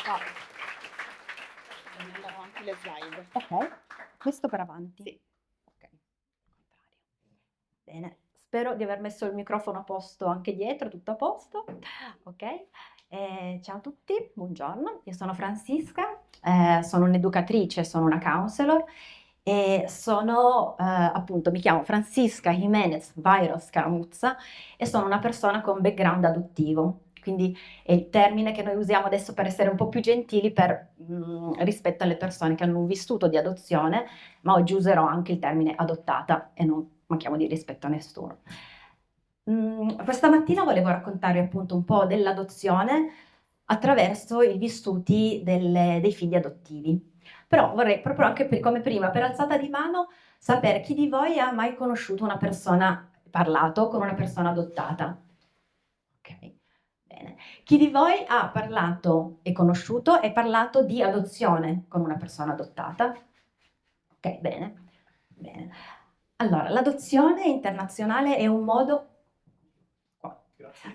Ah, mi andavano avanti le slide. Ok, questo per avanti. Sì. Ok, contrario. Bene, spero di aver messo il microfono a posto anche dietro, tutto a posto. Ok, ciao a tutti, buongiorno, io sono Francisca, sono un'educatrice, sono una counselor e sono appunto, mi chiamo Francisca Jimenez Vairos Caramuzza e sono una persona con background adottivo. Quindi è il termine che noi usiamo adesso per essere un po' più gentili rispetto alle persone che hanno un vissuto di adozione, ma oggi userò anche il termine adottata e non manchiamo di rispetto a nessuno. Questa mattina volevo raccontarvi appunto un po' dell'adozione attraverso i vissuti dei figli adottivi. Però vorrei proprio anche come prima, per alzata di mano, sapere chi di voi ha mai conosciuto una persona, parlato con una persona adottata. Ok, bene. Chi di voi ha parlato e conosciuto e parlato di adozione con una persona adottata? Ok, bene. Bene. Allora, l'adozione internazionale è un modo.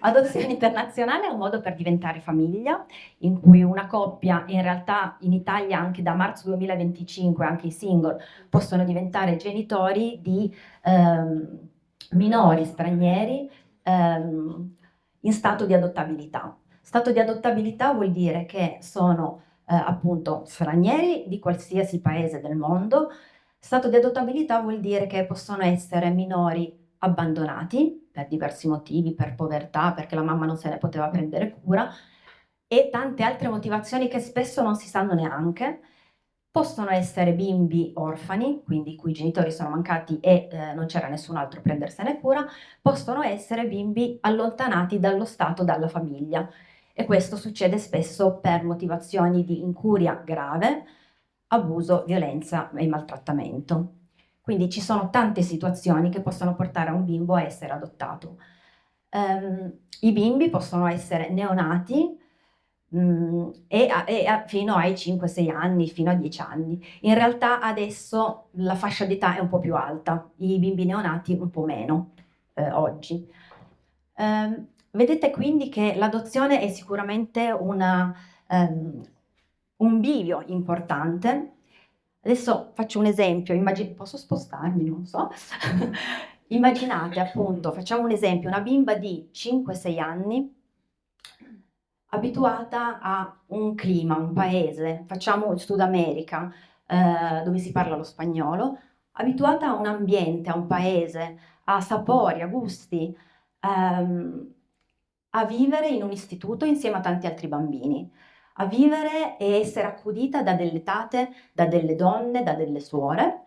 Adozione internazionale è un modo per diventare famiglia, in cui una coppia, in realtà in Italia anche da marzo 2025, anche i single, possono diventare genitori di minori stranieri in stato di adottabilità. Stato di adottabilità vuol dire che sono appunto stranieri di qualsiasi paese del mondo. Stato di adottabilità vuol dire che possono essere minori abbandonati per diversi motivi, per povertà, perché la mamma non se ne poteva prendere cura e tante altre motivazioni che spesso non si sanno neanche. Possono essere bimbi orfani, quindi i cui genitori sono mancati e non c'era nessun altro a prendersene cura, possono essere bimbi allontanati dallo Stato, dalla famiglia. E questo succede spesso per motivazioni di incuria grave, abuso, violenza e maltrattamento. Quindi ci sono tante situazioni che possono portare a un bimbo a essere adottato. I bimbi possono essere neonati fino ai 5-6 anni, fino a 10 anni. In realtà adesso la fascia d'età è un po' più alta, i bimbi neonati un po' meno oggi. Vedete quindi che l'adozione è sicuramente un bivio importante. Adesso faccio un esempio, posso spostarmi, non so. Immaginate appunto, facciamo un esempio, una bimba di 5-6 anni abituata a un clima, un paese, facciamo il Sud America, dove si parla lo spagnolo, abituata a un ambiente, a un paese, a sapori, a gusti, a vivere in un istituto insieme a tanti altri bambini, a vivere e essere accudita da delle tate, da delle donne, da delle suore,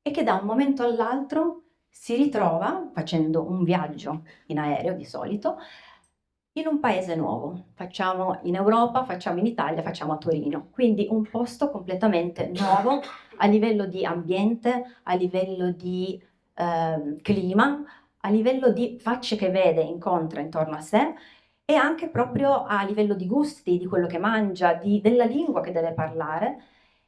e che da un momento all'altro si ritrova, facendo un viaggio in aereo di solito, in un paese nuovo. Facciamo in Europa, facciamo in Italia, facciamo a Torino. Quindi un posto completamente nuovo a livello di ambiente, a livello di clima, a livello di facce che vede, incontra intorno a sé e anche proprio a livello di gusti, di quello che mangia, della lingua che deve parlare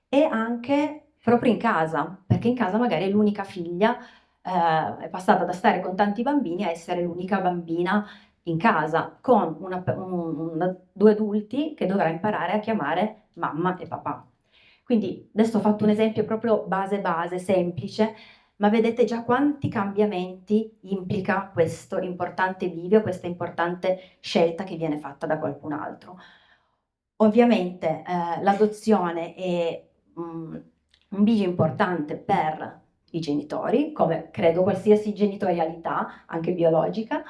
e anche proprio in casa, perché in casa magari è l'unica figlia, è passata da stare con tanti bambini a essere l'unica bambina in casa, con due adulti che dovrà imparare a chiamare mamma e papà. Quindi adesso ho fatto un esempio proprio base, semplice, ma vedete già quanti cambiamenti implica questo importante bivio, questa importante scelta che viene fatta da qualcun altro. Ovviamente l'adozione è un bivio importante per i genitori, come credo qualsiasi genitorialità, anche biologica,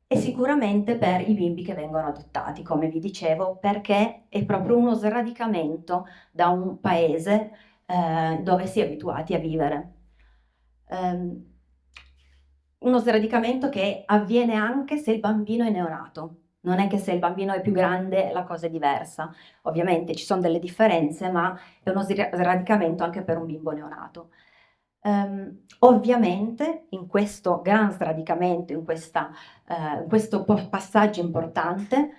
e sicuramente per i bimbi che vengono adottati, come vi dicevo, perché è proprio uno sradicamento da un paese dove si è abituati a vivere. Uno sradicamento che avviene anche se il bambino è neonato. Non è che se il bambino è più grande la cosa è diversa. Ovviamente ci sono delle differenze, ma è uno sradicamento anche per un bimbo neonato. Ovviamente in questo gran sradicamento, in questo passaggio importante,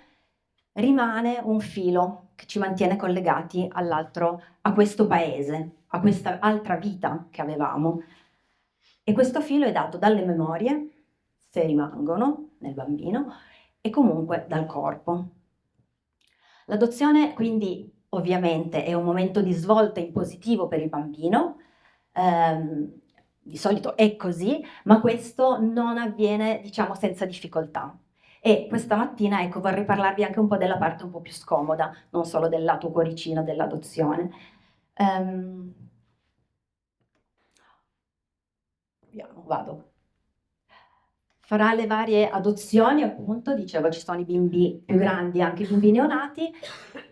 rimane un filo che ci mantiene collegati a questo paese, a questa altra vita che avevamo. E questo filo è dato dalle memorie, se rimangono nel bambino, e comunque dal corpo. L'adozione quindi ovviamente è un momento di svolta in positivo per il bambino, di solito è così, ma questo non avviene, diciamo, senza difficoltà. E questa mattina, ecco, vorrei parlarvi anche un po' della parte un po' più scomoda, non solo del lato cuoricino dell'adozione. Vado. Fra le varie adozioni, appunto, dicevo, ci sono i bimbi più grandi, anche i bimbi neonati.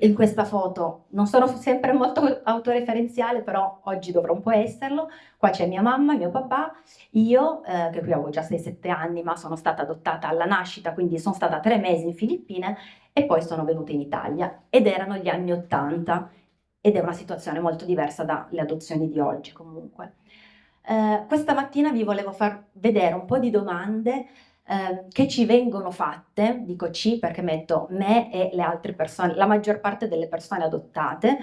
In questa foto non sono sempre molto autoreferenziale, però oggi dovrò un po' esserlo. Qua c'è mia mamma, mio papà, io, che qui avevo già 6-7 anni, ma sono stata adottata alla nascita, quindi sono stata 3 mesi in Filippine e poi sono venuta in Italia. Ed erano gli anni '80 ed è una situazione molto diversa dalle adozioni di oggi comunque. Questa mattina vi volevo far vedere un po' di domande che ci vengono fatte, dico ci perché metto me e le altre persone, la maggior parte delle persone adottate,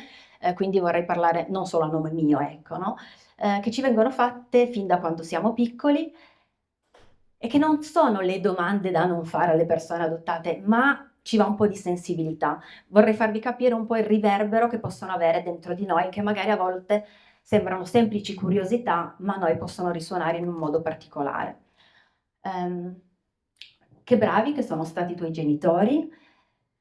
quindi vorrei parlare non solo a nome mio, ecco, no? Che ci vengono fatte fin da quando siamo piccoli e che non sono le domande da non fare alle persone adottate, ma ci va un po' di sensibilità. Vorrei farvi capire un po' il riverbero che possono avere dentro di noi, che magari a volte sembrano semplici curiosità, ma a noi possono risuonare in un modo particolare. Che bravi che sono stati i tuoi genitori.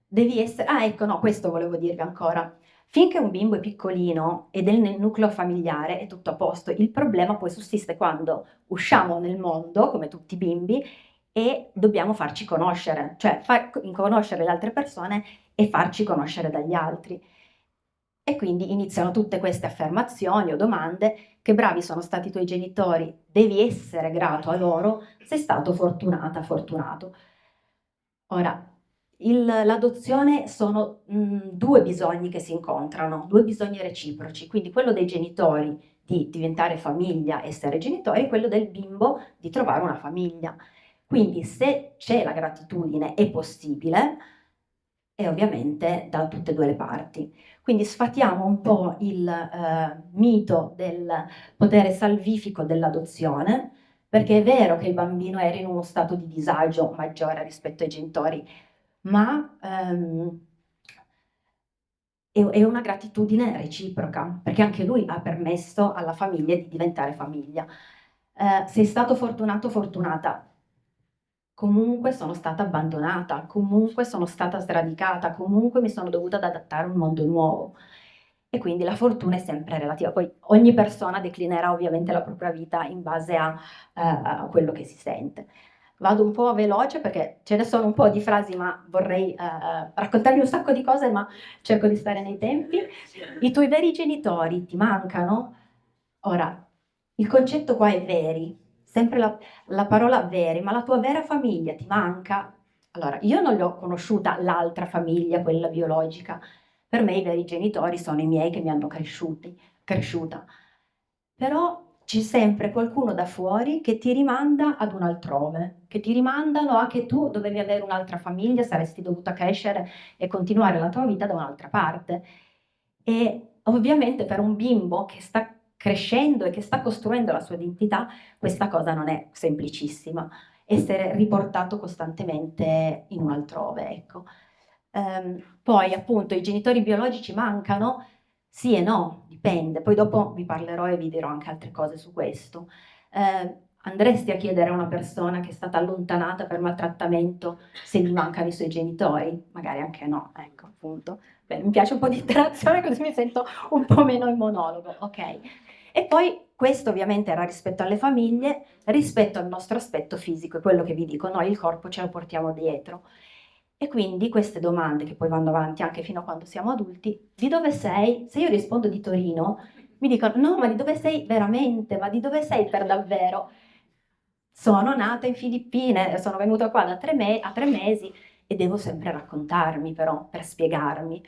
Devi essere... Ah, ecco, no, questo volevo dirvi ancora. Finché un bimbo è piccolino ed è nel nucleo familiare è tutto a posto. Il problema poi sussiste quando usciamo nel mondo, come tutti i bimbi, e dobbiamo farci conoscere, cioè conoscere le altre persone e farci conoscere dagli altri. E quindi iniziano tutte queste affermazioni o domande: che bravi sono stati i tuoi genitori, devi essere grato a loro, sei stato fortunata, fortunato. Ora, l'adozione sono due bisogni che si incontrano, due bisogni reciproci, quindi quello dei genitori di diventare famiglia, essere genitori, e quello del bimbo di trovare una famiglia. Quindi se c'è la gratitudine è possibile, e ovviamente da tutte e due le parti. Quindi sfatiamo un po' il mito del potere salvifico dell'adozione, perché è vero che il bambino era in uno stato di disagio maggiore rispetto ai genitori, ma è una gratitudine reciproca, perché anche lui ha permesso alla famiglia di diventare famiglia. Sei stato fortunato o fortunata, comunque sono stata abbandonata, comunque sono stata sradicata, comunque mi sono dovuta adattare a un mondo nuovo. E quindi la fortuna è sempre relativa. Poi ogni persona declinerà ovviamente la propria vita in base a quello che si sente. Vado un po' veloce perché ce ne sono un po' di frasi, ma vorrei raccontarvi un sacco di cose, ma cerco di stare nei tempi. I tuoi veri genitori ti mancano? Ora, il concetto qua è veri, sempre la parola veri, ma la tua vera famiglia ti manca? Allora, io non l'ho conosciuta l'altra famiglia, quella biologica. Per me i veri genitori sono i miei che mi hanno cresciuta. Però c'è sempre qualcuno da fuori che ti rimanda ad un altrove, che ti rimandano a che tu dovevi avere un'altra famiglia, saresti dovuta crescere e continuare la tua vita da un'altra parte. E ovviamente per un bimbo che sta crescendo e che sta costruendo la sua identità, questa cosa non è semplicissima, essere riportato costantemente in un altrove, ecco. Poi appunto i genitori biologici mancano? Sì e no, dipende. Poi dopo vi parlerò e vi dirò anche altre cose su questo. Andresti a chiedere a una persona che è stata allontanata per maltrattamento se gli mancano i suoi genitori? Magari anche no, ecco, appunto. Beh, mi piace un po' di interazione così mi sento un po' meno in monologo, ok? E poi questo ovviamente era rispetto alle famiglie, rispetto al nostro aspetto fisico, è quello che vi dico, noi il corpo ce lo portiamo dietro. E quindi queste domande, che poi vanno avanti anche fino a quando siamo adulti: di dove sei? Se io rispondo di Torino, mi dicono: no, ma di dove sei veramente? Ma di dove sei per davvero? Sono nata in Filippine, sono venuta qua a 3 mesi e devo sempre raccontarmi però, per spiegarmi.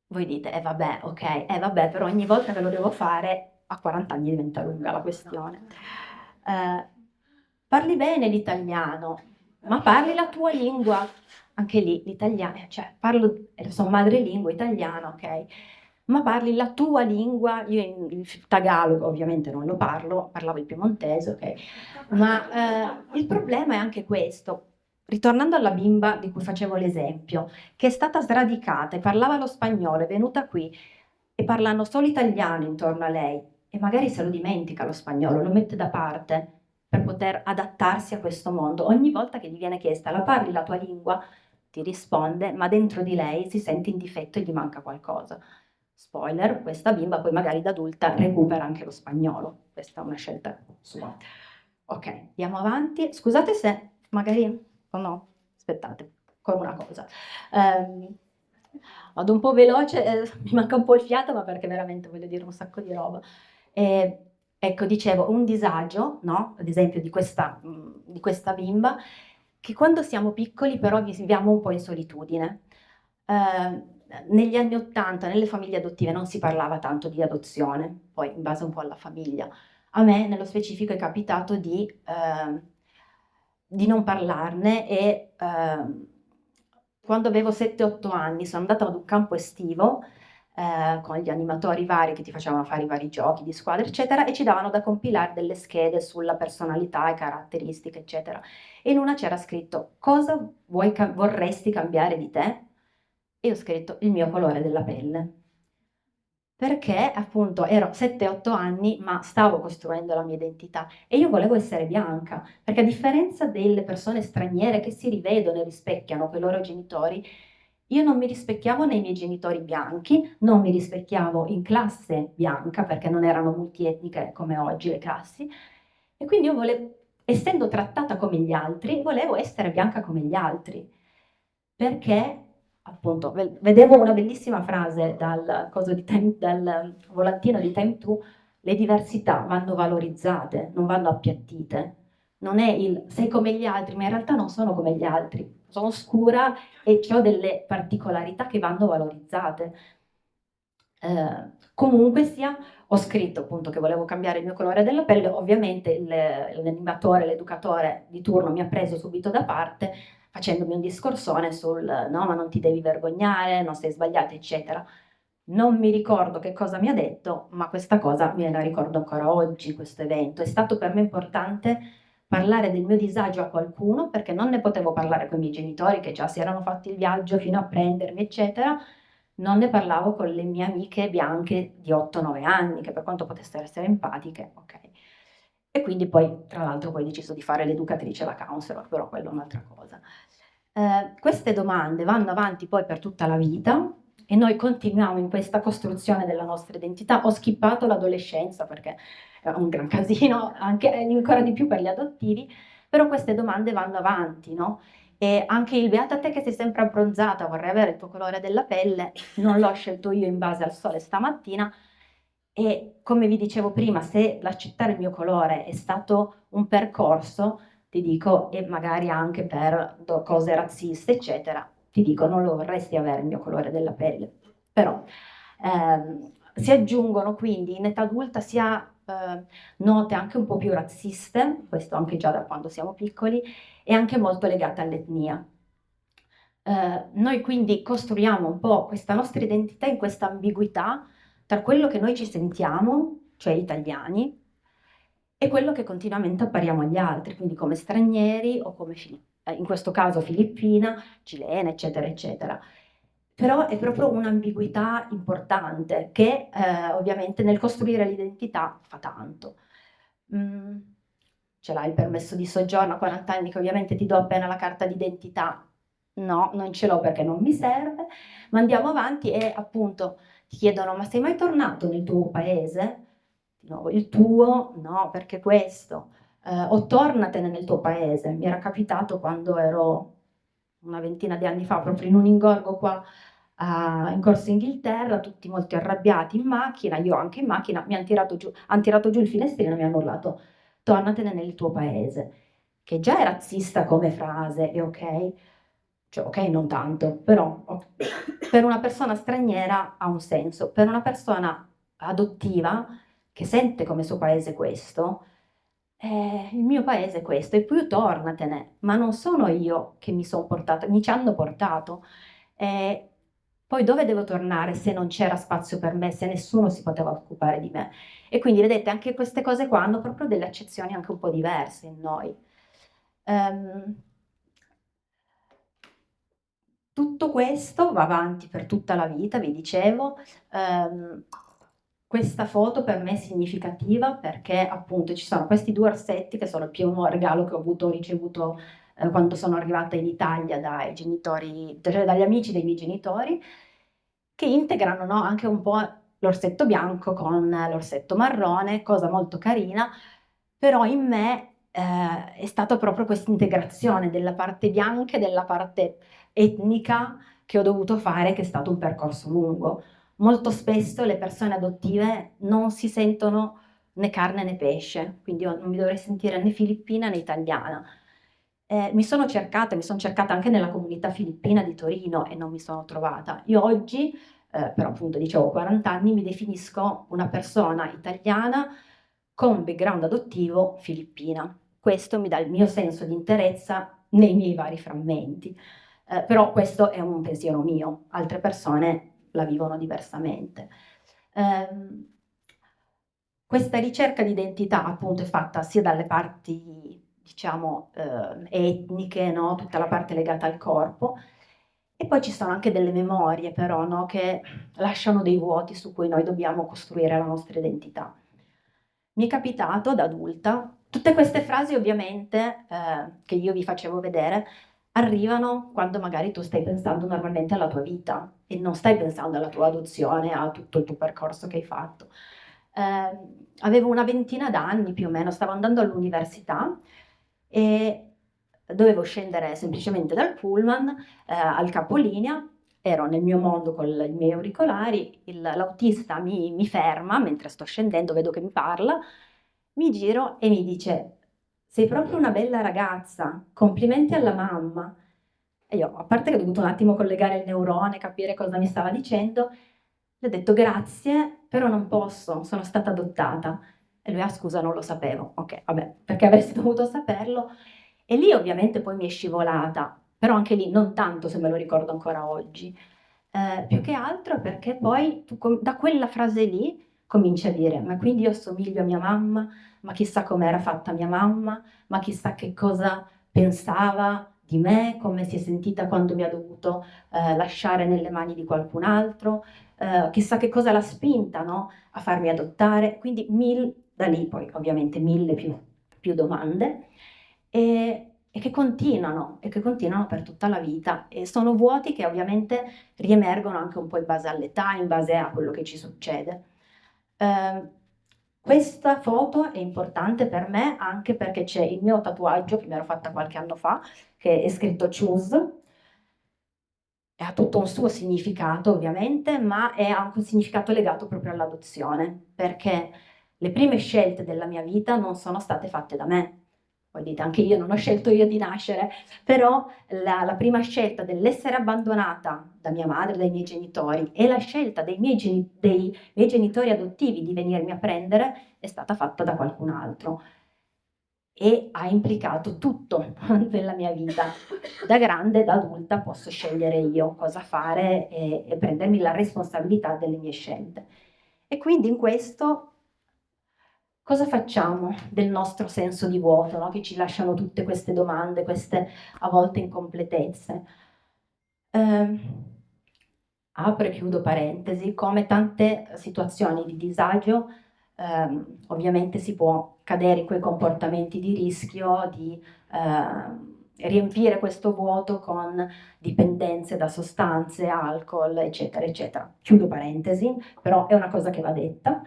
Voi dite, vabbè, ok, vabbè, però ogni volta che lo devo fare, a 40 anni diventa lunga la questione. Parli bene l'italiano, ma parli la tua lingua? Anche lì l'italiano, cioè parlo, sono madrelingua italiana, ok? Ma parli la tua lingua? Io il tagalo ovviamente non lo parlo, parlavo il piemontese, ok? Ma il problema è anche questo. ritornando alla bimba di cui facevo l'esempio, che è stata sradicata e parlava lo spagnolo, è venuta qui e parlano solo italiano intorno a lei e magari se lo dimentica lo spagnolo, lo mette da parte per poter adattarsi a questo mondo. Ogni volta che gli viene chiesta la parli la tua lingua, ti risponde, ma dentro di lei si sente in difetto e gli manca qualcosa. Spoiler, questa bimba poi magari da adulta recupera anche lo spagnolo. Questa è una scelta sua. Ok, andiamo avanti. Scusate se magari... Oh no, aspettate, ancora una cosa. Vado un po' veloce, mi manca un po' il fiato, ma perché veramente voglio dire un sacco di roba. Ecco, dicevo, un disagio, no? Ad esempio di questa bimba, che quando siamo piccoli però viviamo un po' in solitudine. Negli anni '80 nelle famiglie adottive non si parlava tanto di adozione, poi in base un po' alla famiglia. A me nello specifico è capitato di non parlarne e quando avevo 7-8 anni sono andata ad un campo estivo con gli animatori vari che ti facevano fare i vari giochi di squadra, eccetera, e ci davano da compilare delle schede sulla personalità e caratteristiche, eccetera. E in una c'era scritto cosa vorresti cambiare di te? E io ho scritto il mio colore della pelle. Perché appunto ero 7-8 anni, ma stavo costruendo la mia identità e io volevo essere bianca, perché a differenza delle persone straniere che si rivedono e rispecchiano con i loro genitori, io non mi rispecchiavo nei miei genitori bianchi, non mi rispecchiavo in classe bianca, perché non erano multietniche come oggi le classi, e quindi io volevo, essendo trattata come gli altri, volevo essere bianca come gli altri, perché appunto vedevo una bellissima frase dal volantino di Time 2, le diversità vanno valorizzate, non vanno appiattite. Non è il sei come gli altri, ma in realtà non sono come gli altri, sono scura e ho delle particolarità che vanno valorizzate. Comunque sia, ho scritto appunto che volevo cambiare il mio colore della pelle, ovviamente l'animatore, l'educatore di turno mi ha preso subito da parte facendomi un discorsone sul no, ma non ti devi vergognare, non sei sbagliata, eccetera. Non mi ricordo che cosa mi ha detto, ma questa cosa me la ricordo ancora oggi, questo evento. È stato per me importante parlare del mio disagio a qualcuno, perché non ne potevo parlare con i miei genitori, che già si erano fatti il viaggio fino a prendermi, eccetera. Non ne parlavo con le mie amiche bianche di 8-9 anni, che per quanto potessero essere empatiche, ok. E quindi poi, tra l'altro, poi ho deciso di fare l'educatrice, la counselor, però quello è un'altra cosa. Queste domande vanno avanti poi per tutta la vita e noi continuiamo in questa costruzione della nostra identità. Ho skippato l'adolescenza perché è un gran casino, anche ancora di più per gli adottivi, però queste domande vanno avanti, no? E anche il beata te che sei sempre abbronzata, vorrei avere il tuo colore della pelle, non l'ho scelto io in base al sole stamattina. E come vi dicevo prima, se l'accettare il mio colore è stato un percorso, ti dico, e magari anche per cose razziste, eccetera, ti dico, non lo vorresti avere il mio colore della pelle. Però si aggiungono quindi in età adulta sia note anche un po' più razziste, questo anche già da quando siamo piccoli, e anche molto legate all'etnia. Noi quindi costruiamo un po' questa nostra identità in questa ambiguità tra quello che noi ci sentiamo, cioè italiani, e quello che continuamente appariamo agli altri, quindi come stranieri o come in questo caso filippina, cilena, eccetera, eccetera. Però è proprio un'ambiguità importante che ovviamente nel costruire l'identità fa tanto. Ce l'hai il permesso di soggiorno a 40 anni che ovviamente ti do appena la carta d'identità? No, non ce l'ho perché non mi serve, ma andiamo avanti e appunto ti chiedono ma sei mai tornato nel tuo paese? Di nuovo il tuo? No, perché questo? O tornatene nel tuo paese. Mi era capitato quando ero una ventina di anni fa, proprio in un ingorgo qua in Corso Inghilterra, tutti molto arrabbiati in macchina, io anche in macchina, mi han tirato giù il finestrino e mi hanno urlato tornatene nel tuo paese, che già è razzista come frase, è ok? Cioè, ok, non tanto, però per una persona straniera ha un senso, per una persona adottiva che sente come suo paese questo, il mio paese è questo, e poi tornatene, ma non sono io che mi sono portata, mi ci hanno portato. Poi dove devo tornare se non c'era spazio per me, se nessuno si poteva occupare di me? E quindi vedete, anche queste cose qua hanno proprio delle accezioni anche un po' diverse in noi. Tutto questo va avanti per tutta la vita, vi dicevo. Questa foto per me è significativa perché appunto ci sono questi 2 orsetti che sono il primo regalo che ho ricevuto quando sono arrivata in Italia dai genitori, cioè dagli amici dei miei genitori, che integrano, no, anche un po' l'orsetto bianco con l'orsetto marrone, cosa molto carina, però in me è stata proprio questa integrazione della parte bianca e della parte etnica che ho dovuto fare, che è stato un percorso lungo. Molto spesso le persone adottive non si sentono né carne né pesce, quindi io non mi dovrei sentire né filippina né italiana. Mi sono cercata anche nella comunità filippina di Torino e non mi sono trovata. Io oggi, però appunto dicevo 40 anni, mi definisco una persona italiana con background adottivo filippina. Questo mi dà il mio senso di interezza nei miei vari frammenti. Però questo è un pensiero mio, altre persone la vivono diversamente. Questa ricerca di identità appunto è fatta sia dalle parti, diciamo, etniche, no? Tutta la parte legata al corpo, e poi ci sono anche delle memorie però, no? Che lasciano dei vuoti su cui noi dobbiamo costruire la nostra identità. Mi è capitato da adulta, tutte queste frasi ovviamente che io vi facevo vedere, arrivano quando magari tu stai pensando normalmente alla tua vita e non stai pensando alla tua adozione, a tutto il tuo percorso che hai fatto. Avevo una ventina d'anni più o meno, stavo andando all'università e dovevo scendere semplicemente dal pullman al capolinea, ero nel mio mondo con i miei auricolari, l'autista mi ferma mentre sto scendendo, vedo che mi parla, mi giro e mi dice: sei proprio una bella ragazza, complimenti alla mamma. E io, a parte che ho dovuto un attimo collegare il neurone, capire cosa mi stava dicendo, gli ho detto grazie, però non posso, sono stata adottata. E lui, ah scusa, non lo sapevo. Ok, vabbè, perché avresti dovuto saperlo. E lì ovviamente poi mi è scivolata, però anche lì non tanto se me lo ricordo ancora oggi. Più che altro perché poi tu da quella frase lì cominci a dire, ma quindi io somiglio a mia mamma, ma chissà com'era fatta mia mamma, ma chissà che cosa pensava di me, come si è sentita quando mi ha dovuto lasciare nelle mani di qualcun altro, chissà che cosa l'ha spinta, no, a farmi adottare, quindi da lì poi ovviamente mille più domande e che continuano per tutta la vita e sono vuoti che ovviamente riemergono anche un po' in base all'età, in base a quello che ci succede. Questa foto è importante per me anche perché c'è il mio tatuaggio che mi ero fatta qualche anno fa, che è scritto Choose, e ha tutto un suo significato ovviamente, ma è anche un significato legato proprio all'adozione, perché le prime scelte della mia vita non sono state fatte da me. Poi dite, anche io non ho scelto io di nascere, però la prima scelta dell'essere abbandonata da mia madre, dai miei genitori, e la scelta dei miei genitori adottivi di venirmi a prendere è stata fatta da qualcun altro e ha implicato tutto nella mia vita. Da grande, da adulta, posso scegliere io cosa fare e prendermi la responsabilità delle mie scelte. E quindi in questo cosa facciamo del nostro senso di vuoto, no? Che ci lasciano tutte queste domande, queste a volte incompletezze? Apro e chiudo parentesi, come tante situazioni di disagio, ovviamente si può cadere in quei comportamenti di rischio, di riempire questo vuoto con dipendenze da sostanze, alcol, eccetera, eccetera. Chiudo parentesi, però è una cosa che va detta.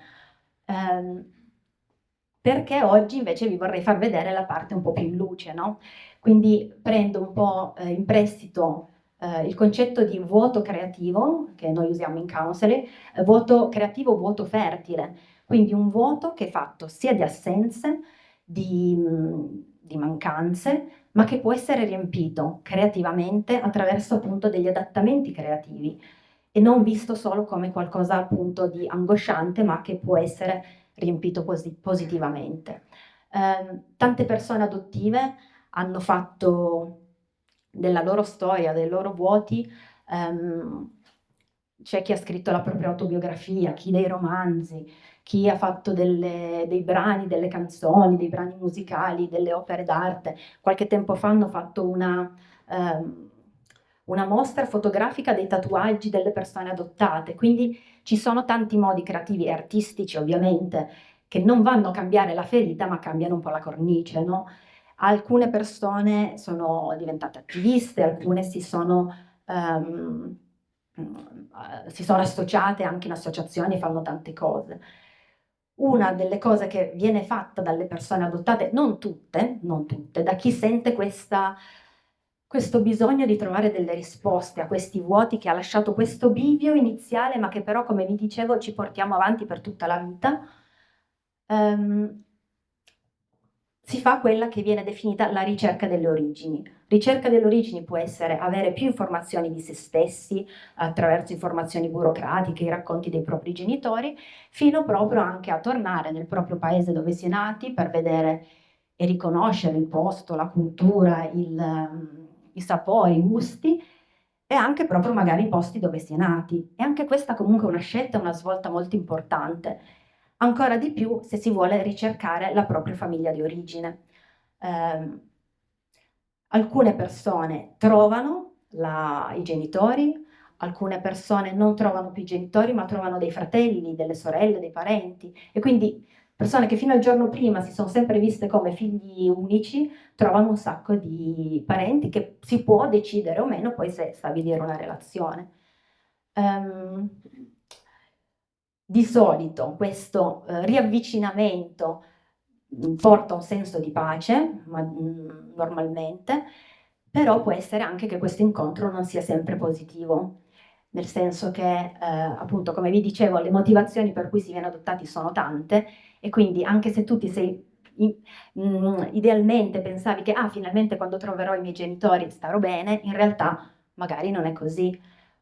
Perché oggi invece vi vorrei far vedere la parte un po' più in luce, no? Quindi prendo un po' in prestito il concetto di vuoto creativo, che noi usiamo in counseling, vuoto creativo, vuoto fertile, quindi un vuoto che è fatto sia di assenze, di mancanze, ma che può essere riempito creativamente attraverso appunto degli adattamenti creativi e non visto solo come qualcosa appunto di angosciante, ma che può essere riempito positivamente. Tante persone adottive hanno fatto della loro storia, dei loro vuoti, c'è chi ha scritto la propria autobiografia, chi dei romanzi, chi ha fatto dei brani, delle canzoni, dei brani musicali, delle opere d'arte. Qualche tempo fa hanno fatto una mostra fotografica dei tatuaggi delle persone adottate, quindi ci sono tanti modi creativi e artistici ovviamente che non vanno a cambiare la ferita ma cambiano un po' la cornice, no? Alcune persone sono diventate attiviste, alcune si sono associate anche in associazioni e fanno tante cose. Una delle cose che viene fatta dalle persone adottate, non tutte, da chi sente questo bisogno di trovare delle risposte a questi vuoti che ha lasciato questo bivio iniziale, ma che però, come vi dicevo, ci portiamo avanti per tutta la vita, si fa quella che viene definita la ricerca delle origini. Ricerca delle origini può essere avere più informazioni di se stessi attraverso informazioni burocratiche, i racconti dei propri genitori, fino proprio anche a tornare nel proprio paese dove si è nati per vedere e riconoscere il posto, la cultura, i sapori, i gusti e anche proprio magari i posti dove si è nati. E anche questa comunque è una scelta, una svolta molto importante. Ancora di più se si vuole ricercare la propria famiglia di origine. Alcune persone trovano i genitori, alcune persone non trovano più i genitori, ma trovano dei fratelli, delle sorelle, dei parenti. E quindi persone che fino al giorno prima si sono sempre viste come figli unici, trovano un sacco di parenti che si può decidere o meno poi se stabilire una relazione. Di solito questo riavvicinamento porta un senso di pace, normalmente, però può essere anche che questo incontro non sia sempre positivo, nel senso che, appunto, come vi dicevo, le motivazioni per cui si viene adottati sono tante e quindi anche se tu ti sei idealmente pensavi che finalmente quando troverò i miei genitori starò bene, in realtà magari non è così.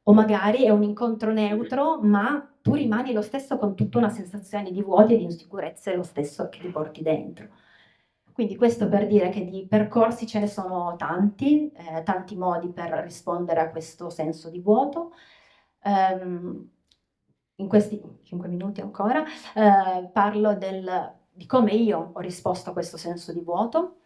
O magari è un incontro neutro, ma tu rimani lo stesso con tutta una sensazione di vuoti e di insicurezze lo stesso che ti porti dentro. Quindi questo per dire che di percorsi ce ne sono tanti, tanti modi per rispondere a questo senso di vuoto. In questi 5 minuti ancora parlo di come io ho risposto a questo senso di vuoto.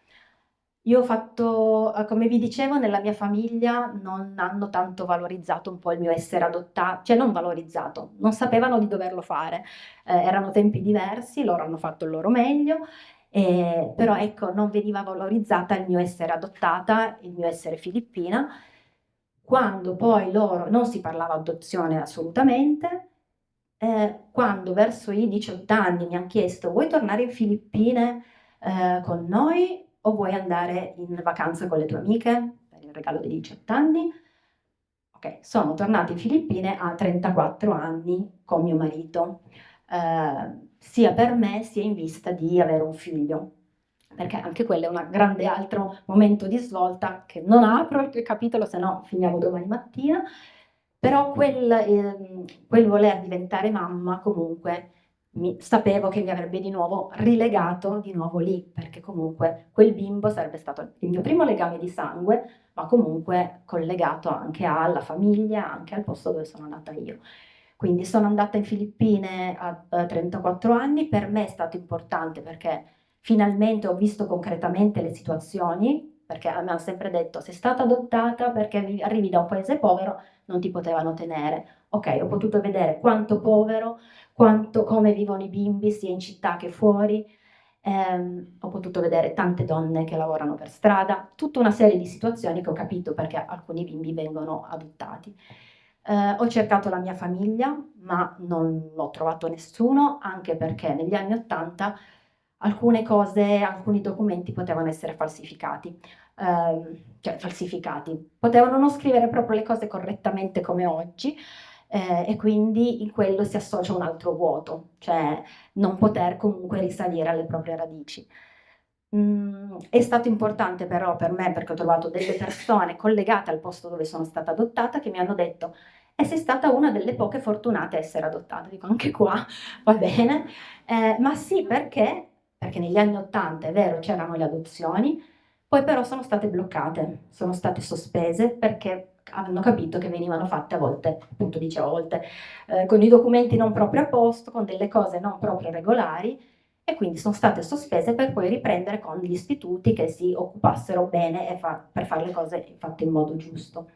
Io ho fatto, come vi dicevo, nella mia famiglia non hanno tanto valorizzato un po' il mio essere adottata, cioè non valorizzato, non sapevano di doverlo fare, erano tempi diversi, loro hanno fatto il loro meglio, però ecco, non veniva valorizzata il mio essere adottata, il mio essere filippina, quando poi loro, non si parlava adozione assolutamente, quando verso i 18 anni mi hanno chiesto vuoi tornare in Filippine con noi o vuoi andare in vacanza con le tue amiche per il regalo dei 18 anni? Ok, sono tornata in Filippine a 34 anni con mio marito, sia per me sia in vista di avere un figlio, perché anche quello è un grande altro momento di svolta che non apro il capitolo, se no finiamo domani mattina, però quel voler diventare mamma comunque sapevo che mi avrebbe di nuovo rilegato di nuovo lì, perché comunque quel bimbo sarebbe stato il mio primo legame di sangue, ma comunque collegato anche alla famiglia, anche al posto dove sono nata io. Quindi sono andata in Filippine a 34 anni, per me è stato importante perché finalmente ho visto concretamente le situazioni, perché a me hanno sempre detto sei stata adottata perché arrivi da un paese povero, non ti potevano tenere. Ok, ho potuto vedere quanto povero, come vivono i bimbi sia in città che fuori, ho potuto vedere tante donne che lavorano per strada, tutta una serie di situazioni che ho capito perché alcuni bimbi vengono adottati. Ho cercato la mia famiglia, ma non ho trovato nessuno, anche perché negli anni '80 alcune cose, alcuni documenti potevano essere falsificati. Cioè falsificati, potevano non scrivere proprio le cose correttamente come oggi, e quindi in quello si associa un altro vuoto, cioè non poter comunque risalire alle proprie radici. È stato importante però per me perché ho trovato delle persone collegate al posto dove sono stata adottata che mi hanno detto e sei stata una delle poche fortunate a essere adottata. Dico anche qua va bene, ma sì perché negli anni '80 è vero c'erano le adozioni, poi però sono state bloccate, sono state sospese perché hanno capito che venivano fatte a volte, appunto dicevo a volte, con i documenti non proprio a posto, con delle cose non proprio regolari e quindi sono state sospese per poi riprendere con gli istituti che si occupassero bene per fare le cose fatte in modo giusto.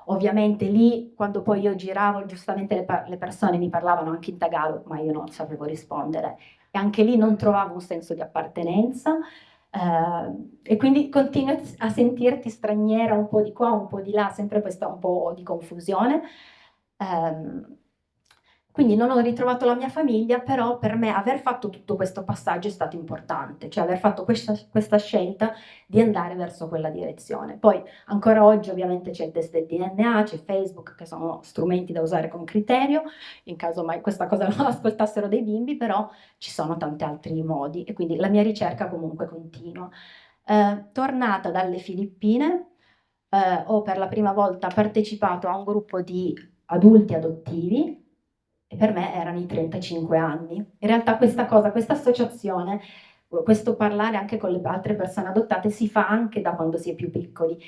Ovviamente lì, quando poi io giravo, giustamente le persone mi parlavano anche in Tagalog, ma io non sapevo rispondere. E anche lì non trovavo un senso di appartenenza, e quindi continui a sentirti straniera un po' di qua, un po' di là, sempre questa un po' di confusione. Quindi non ho ritrovato la mia famiglia, però per me aver fatto tutto questo passaggio è stato importante, cioè aver fatto questa scelta di andare verso quella direzione. Poi ancora oggi ovviamente c'è il test del DNA, c'è Facebook, che sono strumenti da usare con criterio, in caso mai questa cosa non ascoltassero dei bimbi, però ci sono tanti altri modi e quindi la mia ricerca comunque continua. Tornata dalle Filippine, ho per la prima volta partecipato a un gruppo di adulti adottivi e per me erano i 35 anni. In realtà questa associazione, questo parlare anche con le altre persone adottate si fa anche da quando si è più piccoli.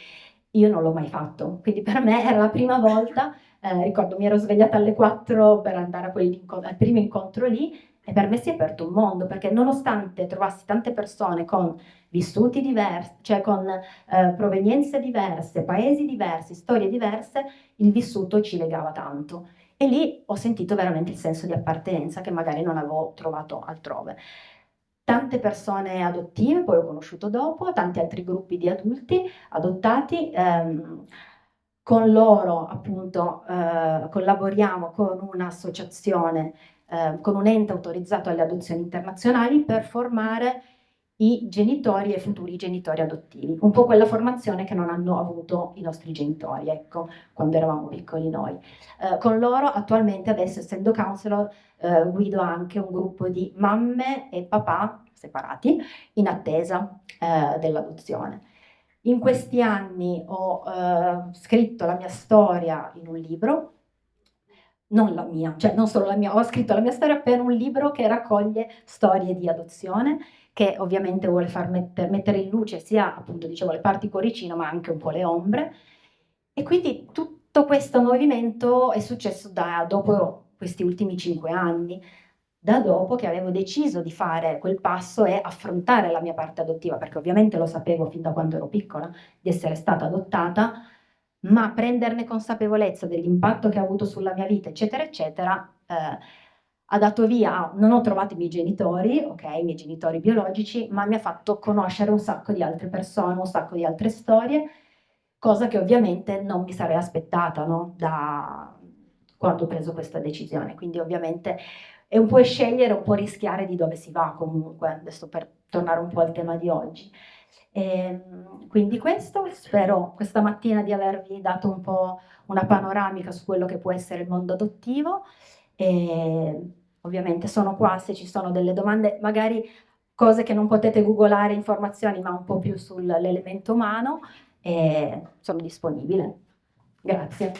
Io non l'ho mai fatto, quindi per me era la prima volta, ricordo mi ero svegliata alle 4 per andare al primo incontro lì e per me si è aperto un mondo, perché nonostante trovassi tante persone con vissuti diversi, cioè con provenienze diverse, paesi diversi, storie diverse, il vissuto ci legava tanto. E lì ho sentito veramente il senso di appartenenza che magari non avevo trovato altrove. Tante persone adottive, poi ho conosciuto dopo, tanti altri gruppi di adulti adottati. Con loro appunto collaboriamo con un'associazione, con un ente autorizzato alle adozioni internazionali per formare i genitori e futuri genitori adottivi, un po' quella formazione che non hanno avuto i nostri genitori, ecco, quando eravamo piccoli noi. Con loro attualmente, adesso essendo counselor, guido anche un gruppo di mamme e papà separati in attesa dell'adozione. In questi anni ho scritto la mia storia in un libro, non la mia, cioè non solo la mia, ho scritto la mia storia per un libro che raccoglie storie di adozione, che ovviamente vuole far mettere in luce sia, appunto, dicevo, le parti cuoricino, ma anche un po' le ombre. E quindi tutto questo movimento è successo dopo questi ultimi 5 anni, da dopo che avevo deciso di fare quel passo e affrontare la mia parte adottiva, perché ovviamente lo sapevo fin da quando ero piccola di essere stata adottata, ma prenderne consapevolezza dell'impatto che ha avuto sulla mia vita, eccetera, eccetera, ha dato via, non ho trovato i miei genitori, ok, i miei genitori biologici, ma mi ha fatto conoscere un sacco di altre persone, un sacco di altre storie, cosa che ovviamente non mi sarei aspettata, no? Da quando ho preso questa decisione. Quindi ovviamente è un po' scegliere, un po' rischiare di dove si va comunque, adesso per tornare un po' al tema di oggi. Quindi questo, spero questa mattina di avervi dato un po' una panoramica su quello che può essere il mondo adottivo e ovviamente sono qua se ci sono delle domande, magari cose che non potete googolare, informazioni, ma un po' più sull'elemento umano, e sono disponibile. Grazie.